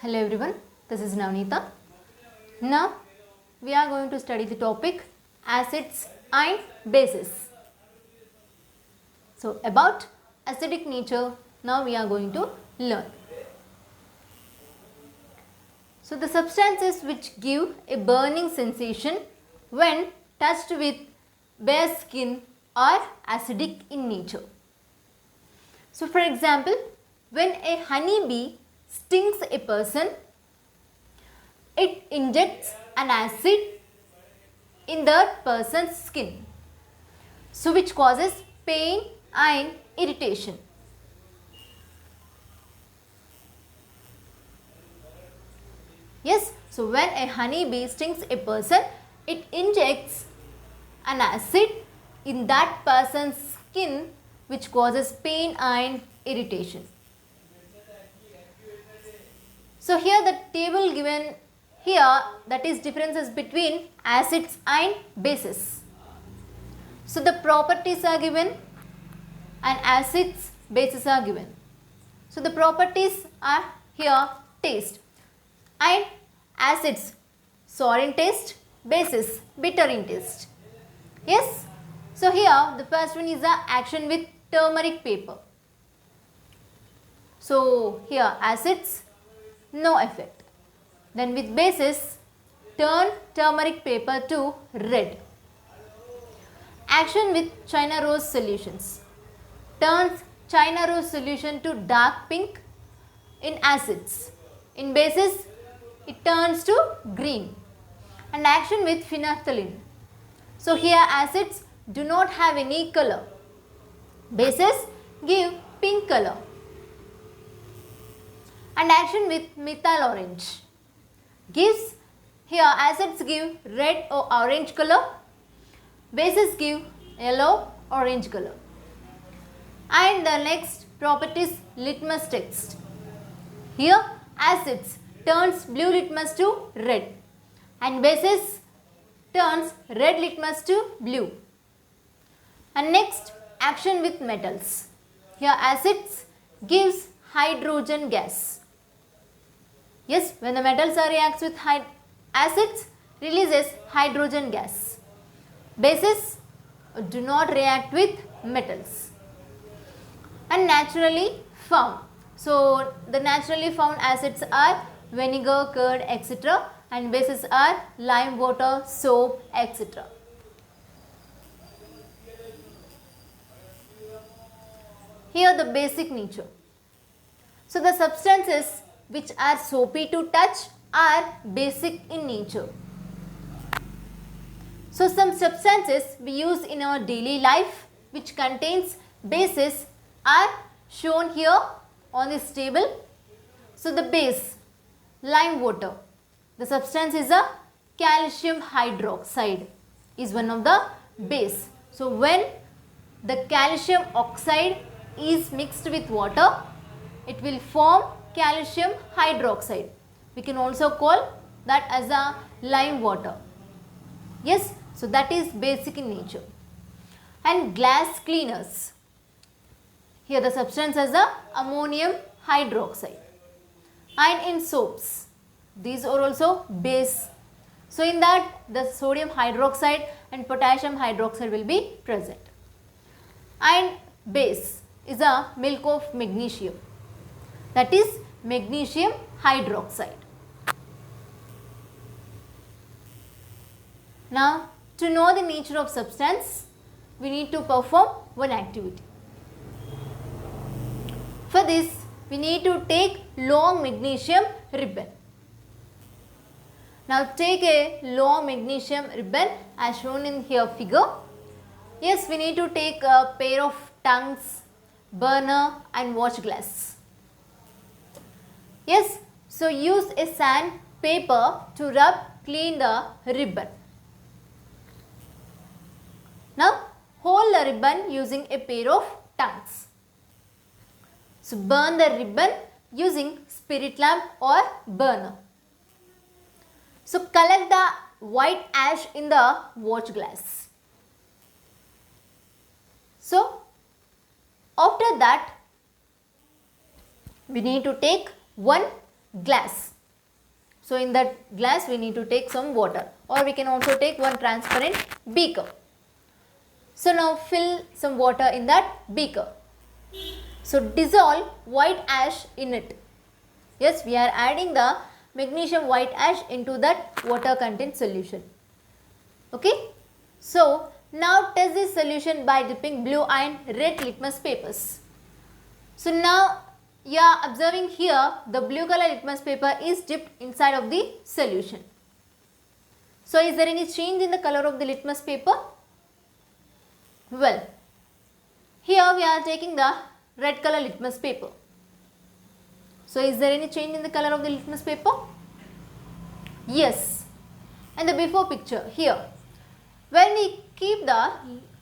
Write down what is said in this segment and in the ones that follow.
Hello everyone, this is Navneeta. Now we are going to study the topic acids and bases. So about acidic nature now we are going to learn. So the substances which give a burning sensation when touched with bare skin are acidic in nature. So for example, when a honeybee stings a person, it injects an acid in that person's skin, so which causes pain and irritation. Yes, so when a honeybee stings a person, it injects an acid in that person's skin, which causes pain and irritation. So here the table given here, that is differences between acids and bases. So the properties are given and acids, bases are given. So the properties are here taste, and acids sour in taste, bases bitter in taste. Yes. So here the first one is the action with turmeric paper. So here acids, no effect. Then with bases, turn turmeric paper to red. Action with China rose solutions, turns China rose solution to dark pink in acids. In bases, it turns to green. And action with phenolphthalein. So here acids do not have any color. Bases give pink color. And action with methyl orange gives, here acids give red or orange color, bases give yellow orange color. And the next property is litmus test. Here acids turns blue litmus to red and bases turns red litmus to blue. And next, action with metals. Here acids gives hydrogen gas. Yes, when the metals are reacts with acids, releases hydrogen gas. Bases do not react with metals. And naturally found. So the naturally found acids are vinegar, curd, etc. and bases are lime water, soap, etc. Here the basic nature. So the substances which are soapy to touch are basic in nature. So some substances we use in our daily life which contains bases are shown here on this table. So the base, lime water, the substance is a calcium hydroxide, is one of the base. So when the calcium oxide is mixed with water, it will form calcium hydroxide. We can also call that as a lime water. Yes, so that is basic in nature. And glass cleaners. Here the substance is a ammonium hydroxide. And in soaps, these are also base. So in that the sodium hydroxide and potassium hydroxide will be present. And base is a milk of magnesium, that is magnesium hydroxide. Now to know the nature of substance, we need to perform one activity. For this, we need to take long magnesium ribbon. Now take a long magnesium ribbon as shown in here figure. Yes, we need to take a pair of tongues, burner and watch glass. Yes, so use a sandpaper to rub clean the ribbon. Now hold the ribbon using a pair of tongues. So burn the ribbon using spirit lamp or burner. So collect the white ash in the watch glass. So after that we need to take one glass. So in that glass we need to take some water, or we can also take one transparent beaker. So now fill some water in that beaker. So dissolve white ash in it. Yes, we are adding the magnesium white ash into that water content solution. Okay. So now test this solution by dipping blue and red litmus papers. So now you are observing here the blue color litmus paper is dipped inside of the solution. So is there any change in the color of the litmus paper? Well, here we are taking the red color litmus paper. So is there any change in the color of the litmus paper? Yes. And the before picture here. When we keep the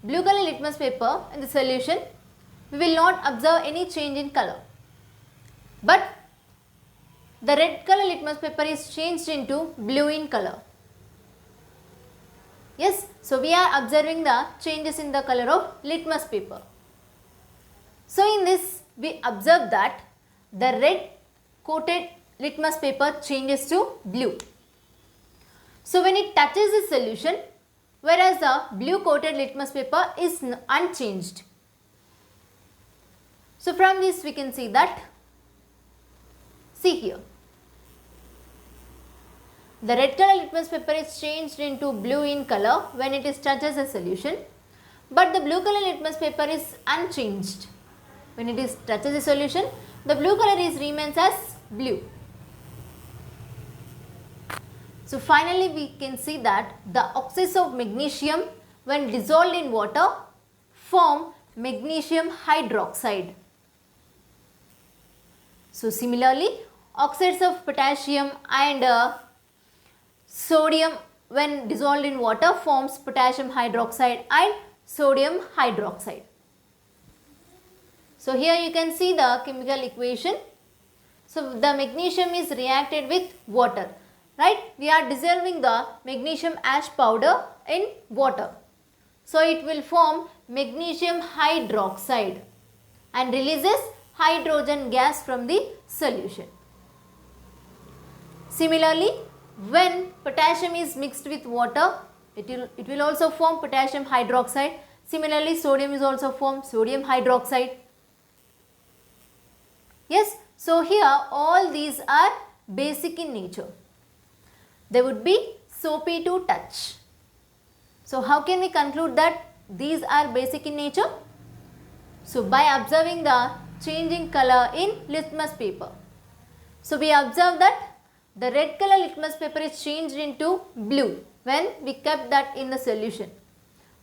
blue color litmus paper in the solution, we will not observe any change in color. But the red color litmus paper is changed into blue in color. Yes, so we are observing the changes in the color of litmus paper. So in this we observe that the red coated litmus paper changes to blue. So when it touches the solution, whereas the blue coated litmus paper is unchanged. So from this we can see that, see here, the red color litmus paper is changed into blue in color when it is touches a solution, but the blue color litmus paper is unchanged. When it is touches a solution, the blue color remains as blue. So finally we can see that the oxides of magnesium when dissolved in water form magnesium hydroxide. So similarly, oxides of potassium and sodium when dissolved in water forms potassium hydroxide and sodium hydroxide. So here you can see the chemical equation. So the magnesium is reacted with water, right? We are dissolving the magnesium ash powder in water. So it will form magnesium hydroxide and releases hydrogen gas from the solution. Similarly, when potassium is mixed with water, it will also form potassium hydroxide. Similarly, sodium is also formed sodium hydroxide. Yes, so here all these are basic in nature. They would be soapy to touch. So how can we conclude that these are basic in nature? So by observing the changing color in litmus paper. So we observe that the red color litmus paper is changed into blue when we kept that in the solution.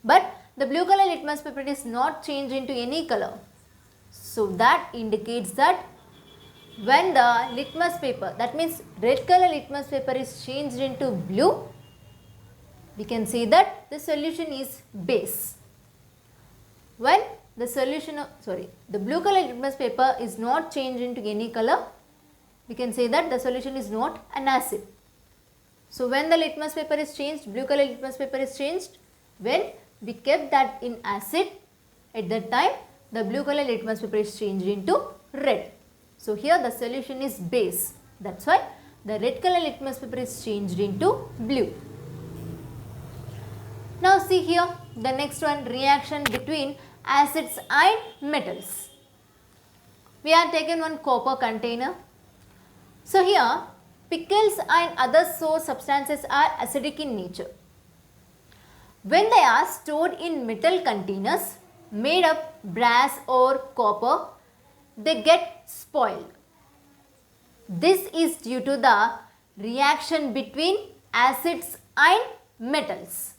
But the blue color litmus paper is not changed into any color. So that indicates that when the litmus paper, that means red color litmus paper is changed into blue, we can say that the solution is base. When the solution of, the blue color litmus paper is not changed into any color, we can say that the solution is not an acid. So when the litmus paper is changed, blue color litmus paper is changed, when we kept that in acid, at that time the blue color litmus paper is changed into red. So here the solution is base. That's why the red color litmus paper is changed into blue. Now see here the next one, reaction between acids and metals. We are taken one copper container. So here pickles and other sour substances are acidic in nature. When they are stored in metal containers made of brass or copper, they get spoiled. This is due to the reaction between acids and metals.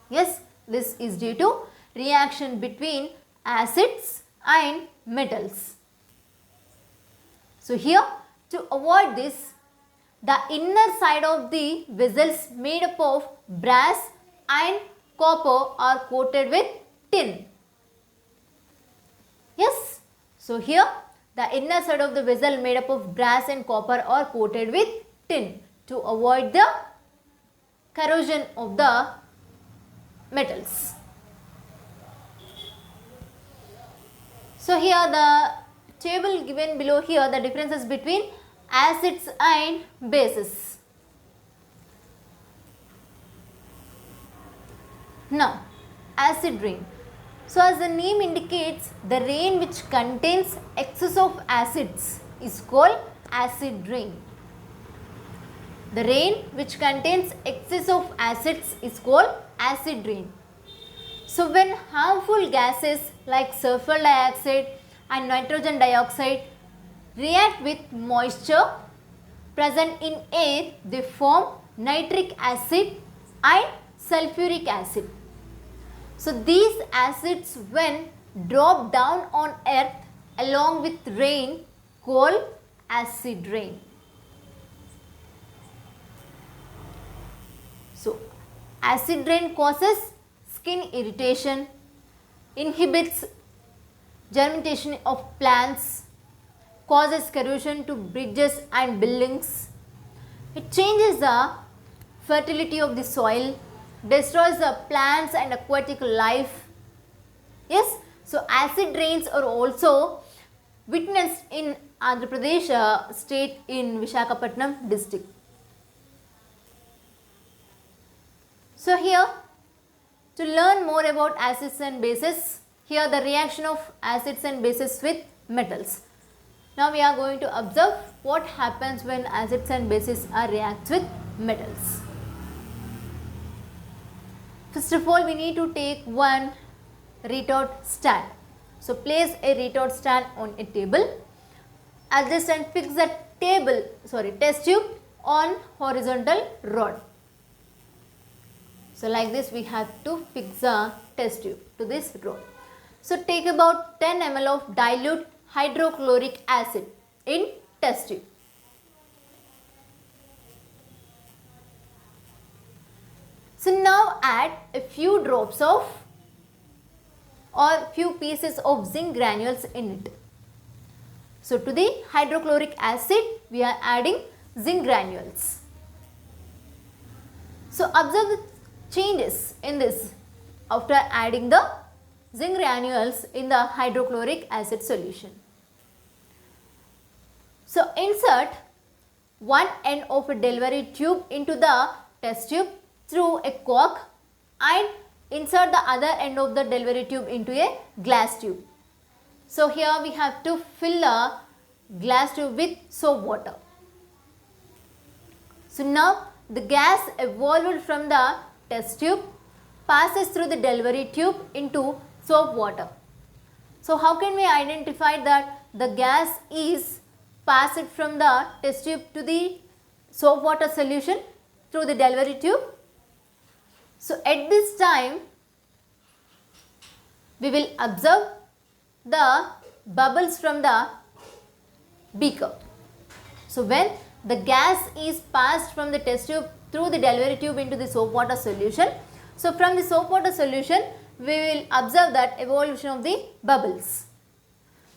Yes, this is due to reaction between acids and metals. So here, to avoid this, the inner side of the vessels made up of brass and copper are coated with tin. Yes, so here the inner side of the vessel made up of brass and copper are coated with tin to avoid the corrosion of the metals. So here the table given below here, the differences between acids and bases. Now, acid rain. So, as the name indicates, the rain which contains excess of acids is called acid rain. The rain which contains excess of acids is called acid rain. So, when harmful gases like sulfur dioxide and nitrogen dioxide react with moisture present in air, they form nitric acid and sulfuric acid. So, these acids when drop down on earth along with rain called acid rain. So, acid rain causes skin irritation, inhibits germination of plants, causes corrosion to bridges and buildings. It changes the fertility of the soil, destroys the plants and aquatic life. Yes, so acid rains are also witnessed in Andhra Pradesh state in Visakhapatnam district. So here, to learn more about acids and bases, here the reaction of acids and bases with metals. Now we are going to observe what happens when acids and bases are react with metals. First of all, we need to take one retort stand. So place a retort stand on a table. Adjust and fix the test tube on horizontal rod. So like this we have to fix the test tube to this rod. So take about 10 ml of dilute hydrochloric acid in test tube. So now add a few drops of or few pieces of zinc granules in it. So to the hydrochloric acid we are adding zinc granules. So observe the changes in this after adding the zinc granules in the hydrochloric acid solution. So insert one end of a delivery tube into the test tube through a cork and insert the other end of the delivery tube into a glass tube. So here we have to fill a glass tube with soap water. So now the gas evolved from the test tube passes through the delivery tube into soap water. So how can we identify that the gas is passed from the test tube to the soap water solution through the delivery tube? So at this time we will observe the bubbles from the beaker. So when the gas is passed from the test tube through the delivery tube into the soap water solution, so from the soap water solution we will observe that evolution of the bubbles.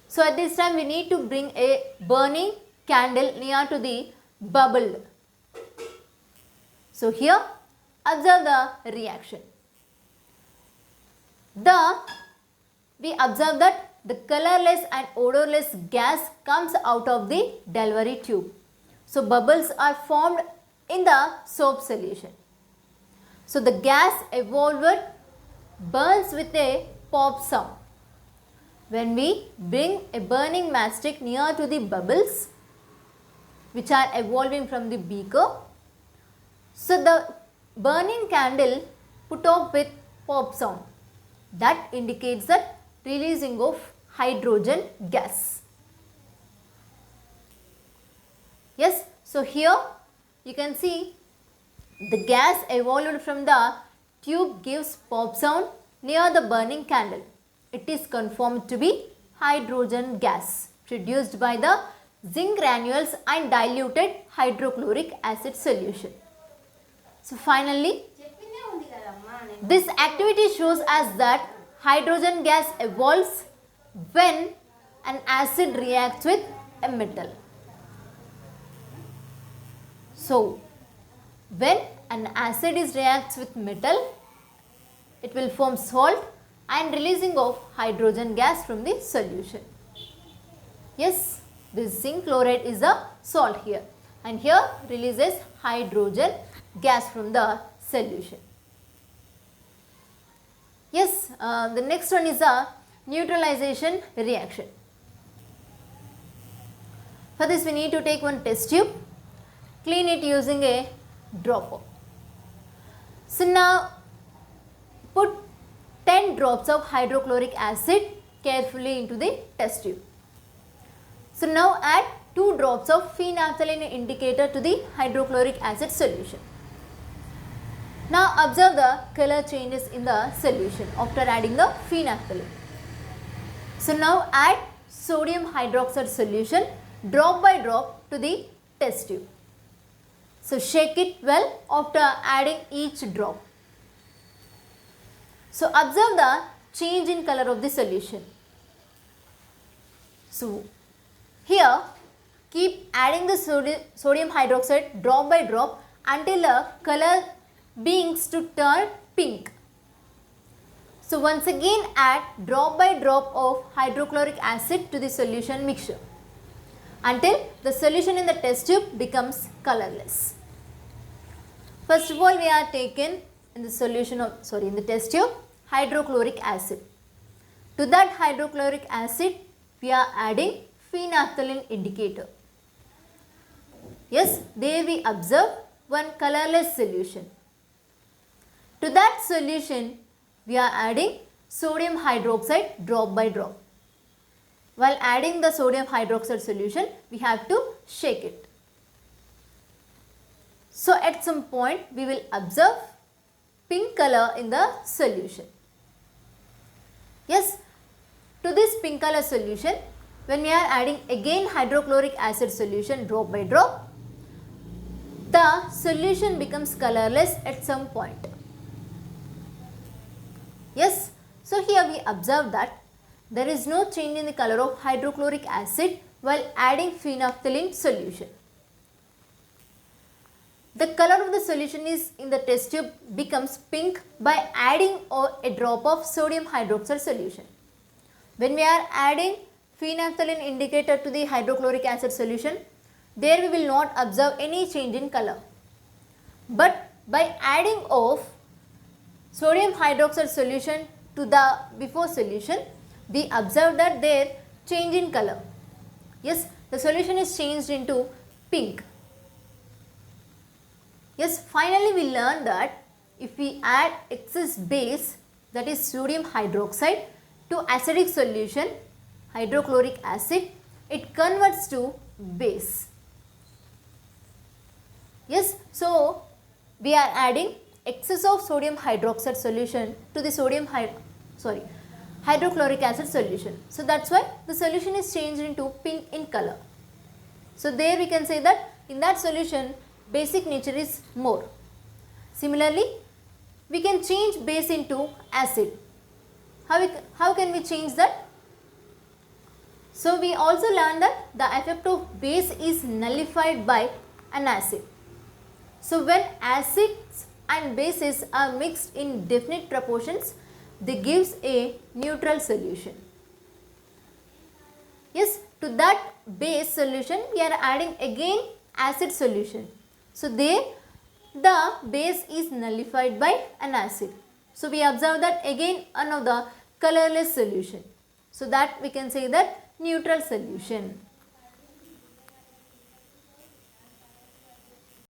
So at this time we need to bring a burning candle near to the bubbled. So here observe the reaction. We observe that the colorless and odorless gas comes out of the delivery tube. So bubbles are formed in the soap solution. So the gas evolved burns with a pop sound. When we bring a burning matchstick near to the bubbles which are evolving from the beaker, so the burning candle put off with pop sound. That indicates the releasing of hydrogen gas. Yes, so here you can see the gas evolved from the tube gives pop sound near the burning candle. It is confirmed to be hydrogen gas produced by the zinc granules and diluted hydrochloric acid solution. So finally, this activity shows us that hydrogen gas evolves when an acid reacts with a metal. So when an acid reacts with metal, it will form salt and releasing of hydrogen gas from the solution. Yes, this zinc chloride is a salt here, and here releases hydrogen gas from the solution. Yes, the next one is a neutralization reaction. For this we need to take one test tube, clean it using a dropper. So now put 10 drops of hydrochloric acid carefully into the test tube. So now add 2 drops of phenolphthalein indicator to the hydrochloric acid solution. Now observe the color changes in the solution after adding the phenolphthalein. So now add sodium hydroxide solution drop by drop to the test tube. So shake it well after adding each drop. So observe the change in color of the solution. So here keep adding the sodium hydroxide drop by drop until the color begins to turn pink. So once again add drop by drop of hydrochloric acid to the solution mixture until the solution in the test tube becomes colorless. First of all, we are taken in the solution of in the test tube hydrochloric acid. To that hydrochloric acid we are adding phenolphthalein indicator. Yes, there we observe one colorless solution. To that solution we are adding sodium hydroxide drop by drop. While adding the sodium hydroxide solution, we have to shake it. So at some point we will observe pink color in the solution. Yes, to this pink color solution, when we are adding again hydrochloric acid solution drop by drop, the solution becomes colorless at some point. Yes, so here we observe that there is no change in the color of hydrochloric acid while adding phenolphthalein solution. The color of the solution is in the test tube becomes pink by adding a drop of sodium hydroxide solution. When we are adding phenolphthalein indicator to the hydrochloric acid solution, there we will not observe any change in color. But by adding of sodium hydroxide solution to the before solution, we observe that there change in color. Yes, the solution is changed into pink. Yes, finally we learn that if we add excess base, that is sodium hydroxide, to acidic solution hydrochloric acid, it converts to base. Yes, so we are adding excess of sodium hydroxide solution to the hydrochloric acid solution. So that's why the solution is changed into pink in color. So there we can say that in that solution basic nature is more. Similarly, we can change base into acid. How can we change that? So we also learned that the effect of base is nullified by an acid. So when acids and bases are mixed in definite proportions, they gives a neutral solution. Yes, to that base solution we are adding again acid solution. So there the base is nullified by an acid. So we observe that again another colorless solution. So that we can say that neutral solution.